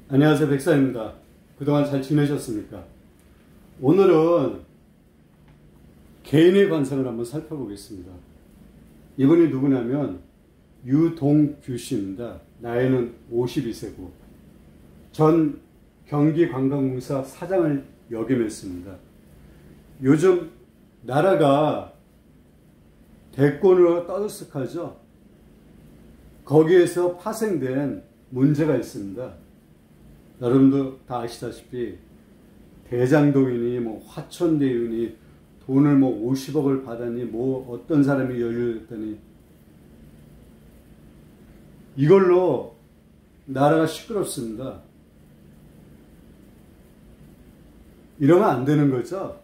안녕하세요, 백사입니다. 그동안 잘 지내셨습니까? 오늘은 개인의 관상을 한번 살펴보겠습니다. 이분이 누구냐면 유동규 씨입니다. 나이는 52세고 전 경기관광공사 사장을 역임했습니다. 요즘 나라가 대권으로 떠들썩하죠. 거기에서 파생된 문제가 있습니다. 여러분도 다 아시다시피 대장동이니 화천대유니 돈을 50억을 받았니 어떤 사람이 연루됐더니 이걸로 나라가 시끄럽습니다. 이러면 안 되는 거죠.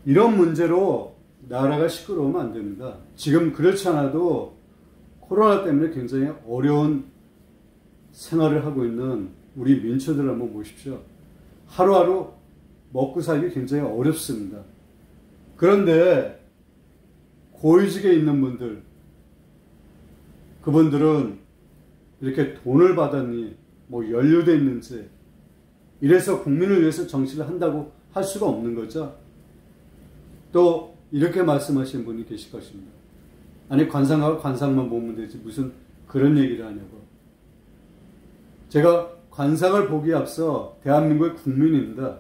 이런 문제로 나라가 시끄러우면 안 됩니다. 지금 그렇지 않아도 코로나 때문에 굉장히 어려운 생활을 하고 있는 우리 민초들을 한번 보십시오. 하루하루 먹고 살기 굉장히 어렵습니다. 그런데 고위직에 있는 분들, 그분들은 이렇게 돈을 받았니, 연루되어 있는지, 이래서 국민을 위해서 정치를 한다고 할 수가 없는 거죠. 또 이렇게 말씀하시는 분이 계실 것입니다. 아니, 관상하고 관상만 보면 되지 무슨 그런 얘기를 하냐고. 제가 관상을 보기에 앞서 대한민국의 국민입니다.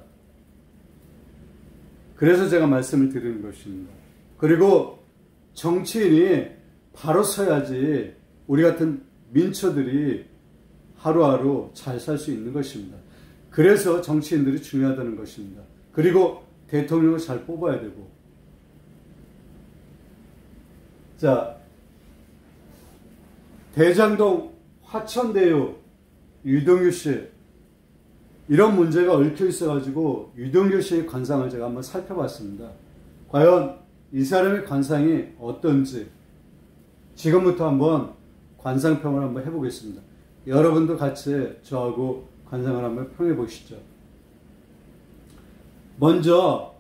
그래서 제가 말씀을 드리는 것입니다. 그리고 정치인이 바로 서야지 우리 같은 민초들이 하루하루 잘 살 수 있는 것입니다. 그래서 정치인들이 중요하다는 것입니다. 그리고 대통령을 잘 뽑아야 되고. 자, 대장동, 화천대유, 유동규 씨, 이런 문제가 얽혀 있어가지고 유동규 씨의 관상을 제가 한번 살펴봤습니다. 과연 이 사람의 관상이 어떤지 지금부터 한번 관상평을 한번 해보겠습니다. 여러분도 같이 저하고 관상을 한번 평해 보시죠. 먼저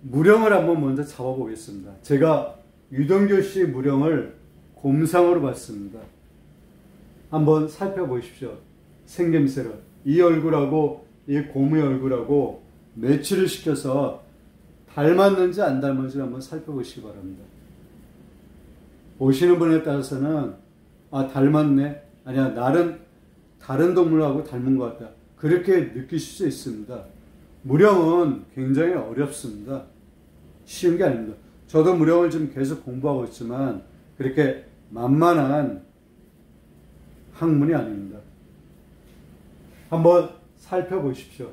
무령을 한번 먼저 잡아보겠습니다. 제가 유동규 씨 무령을 곰상으로 봤습니다. 한번 살펴보십시오. 생김새를. 이 얼굴하고 이 곰의 얼굴하고 매치를 시켜서 닮았는지 안 닮았는지 한번 살펴보시기 바랍니다. 보시는 분에 따라서는 닮았네. 아니야, 나는 다른 동물하고 닮은 것 같다. 그렇게 느끼실 수 있습니다. 무령은 굉장히 어렵습니다. 쉬운 게 아닙니다. 저도 무령을 지금 계속 공부하고 있지만 그렇게 만만한 학문이 아닙니다. 한번 살펴보십시오.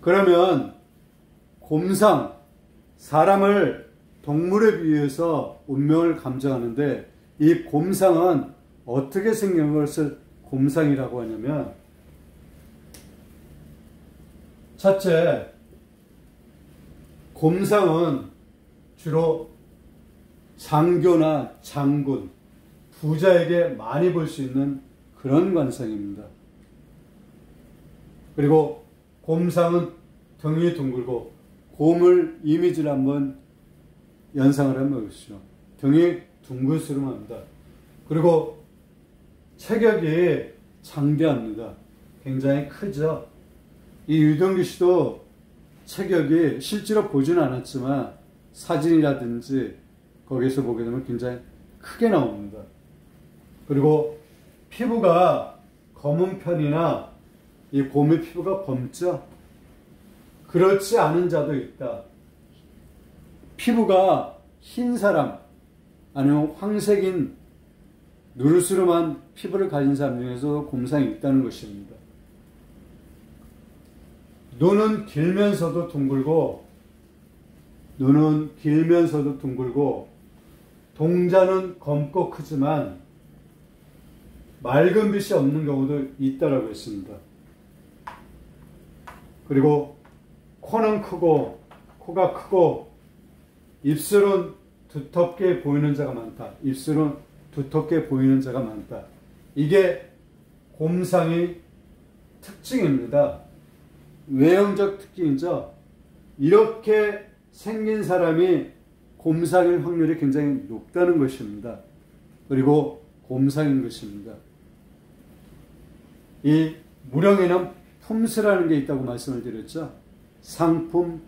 그러면 곰상, 사람을 동물에 비유해서 운명을 감정하는데 이 곰상은 어떻게 생긴 것을 곰상이라고 하냐면, 첫째, 곰상은 주로 장교나 장군, 부자에게 많이 볼 수 있는 그런 관상입니다. 그리고 곰상은 등이 둥글고, 곰을 이미지를 한번 연상을 한번 해보시죠. 등이 둥글스름합니다. 그리고 체격이 장대합니다. 굉장히 크죠. 이 유동규 씨도 체격이 실제로 보지는 않았지만 사진이라든지 거기서 보게 되면 굉장히 크게 나옵니다. 그리고 피부가 검은 편이나 이 곰의 피부가 검죠. 그렇지 않은 자도 있다. 피부가 흰 사람 아니면 황색인 누르스름한 피부를 가진 사람 중에서 곰상이 있다는 것입니다. 눈은 길면서도 둥글고 동자는 검고 크지만 맑은 빛이 없는 경우도 있다라고 했습니다. 그리고 코는 크고 코가 크고 입술은 두텁게 보이는 자가 많다. 이게 곰상의 특징입니다. 외형적 특징이죠. 이렇게 생긴 사람이 곰상일 확률이 굉장히 높다는 것입니다. 그리고 곰상인 것입니다. 이 무령에는 품수라는 게 있다고 말씀을 드렸죠. 상품,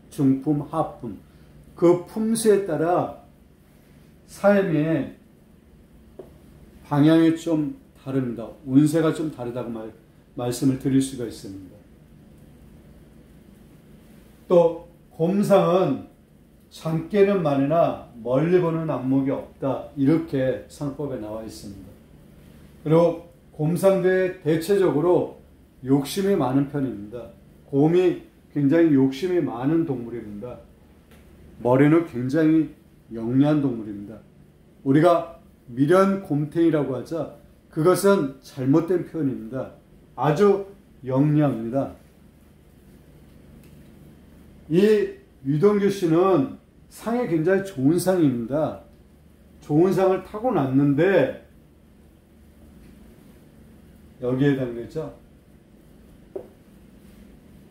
중품, 하품. 그 품수에 따라 삶의 방향이 좀 다릅니다. 운세가 좀 다르다고 말씀을 드릴 수가 있습니다. 또 곰상은 젊게는 많으나 멀리 보는 안목이 없다. 이렇게 상법에 나와 있습니다. 그리고 곰상도 대체적으로 욕심이 많은 편입니다. 곰이 굉장히 욕심이 많은 동물입니다. 머리는 굉장히 영리한 동물입니다. 우리가 미련곰탱이라고 하죠. 그것은 잘못된 표현입니다. 아주 영리합니다. 이 유동규 씨는 상이 굉장히 좋은 상입니다. 좋은 상을 타고났는데 여기에 해당되죠.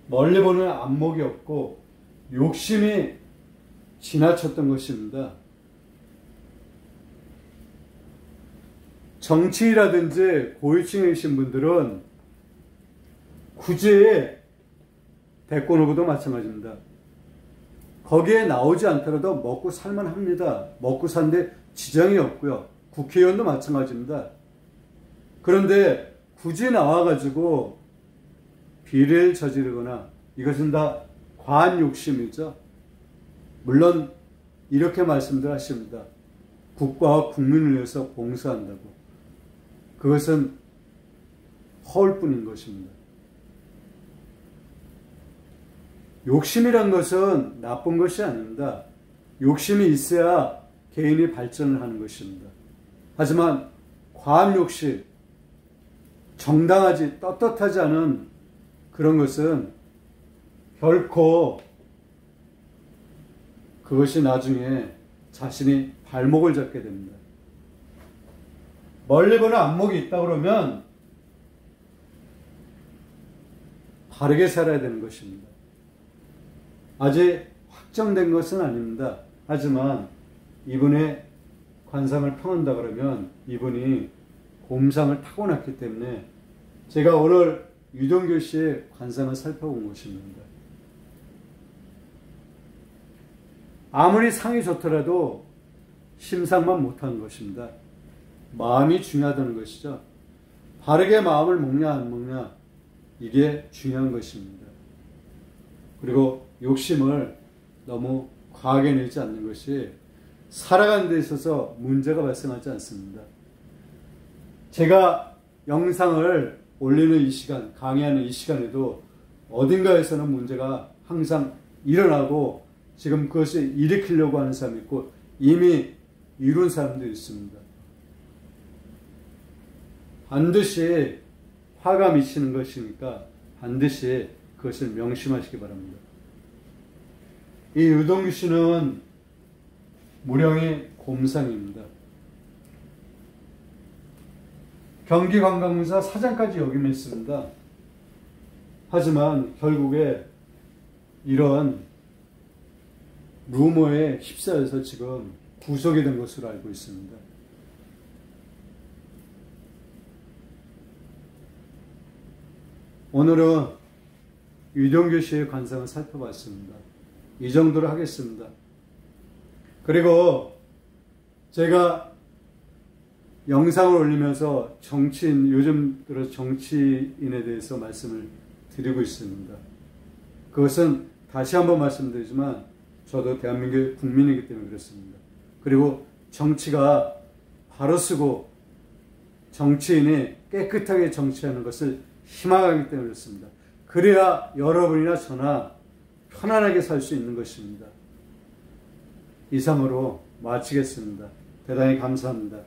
멀리 보는 안목이 없고 욕심이 지나쳤던 것입니다. 정치라든지 고위층에 계신 분들은 굳이 대권 후보도 마찬가지입니다. 거기에 나오지 않더라도 먹고 살만 합니다. 먹고 사는데 지장이 없고요. 국회의원도 마찬가지입니다. 그런데 굳이 나와가지고 비리를 저지르거나 이것은 다 과한 욕심이죠. 물론 이렇게 말씀들 하십니다. 국가와 국민을 위해서 봉사한다고. 그것은 허울뿐인 것입니다. 욕심이란 것은 나쁜 것이 아닙니다. 욕심이 있어야 개인이 발전을 하는 것입니다. 하지만 과한 욕심, 정당하지 떳떳하지 않은 그런 것은 결코 그것이 나중에 자신이 발목을 잡게 됩니다. 멀리 보는 안목이 있다 그러면 바르게 살아야 되는 것입니다. 아직 확정된 것은 아닙니다. 하지만 이분의 관상을 평한다 그러면 이분이 곰상을 타고났기 때문에 제가 오늘 유동규 씨의 관상을 살펴본 것입니다. 아무리 상이 좋더라도 심상만 못하는 것입니다. 마음이 중요하다는 것이죠. 바르게 마음을 먹냐 안 먹냐 이게 중요한 것입니다. 그리고 욕심을 너무 과하게 내지 않는 것이 살아가는 데 있어서 문제가 발생하지 않습니다. 제가 영상을 올리는 이 시간, 강의하는 이 시간에도 어딘가에서는 문제가 항상 일어나고 지금 그것을 일으키려고 하는 사람이 있고 이미 이룬 사람도 있습니다. 반드시 화가 미치는 것이니까 반드시 그것을 명심하시기 바랍니다. 이 유동규 씨는 무령의 곰상입니다. 경기관광공사 사장까지 역임했습니다. 하지만 결국에 이런 루머에 휩싸여서 지금 구속이 된 것으로 알고 있습니다. 오늘은 유동규 씨의 관상을 살펴봤습니다. 이 정도로 하겠습니다. 그리고 제가 영상을 올리면서 정치인, 요즘 들어 정치인에 대해서 말씀을 드리고 있습니다. 그것은 다시 한번 말씀드리지만 저도 대한민국의 국민이기 때문에 그렇습니다. 그리고 정치가 바로 쓰고 정치인이 깨끗하게 정치하는 것을 희망하기 때문에 그렇습니다. 그래야 여러분이나 저나 편안하게 살 수 있는 것입니다. 이상으로 마치겠습니다. 대단히 감사합니다.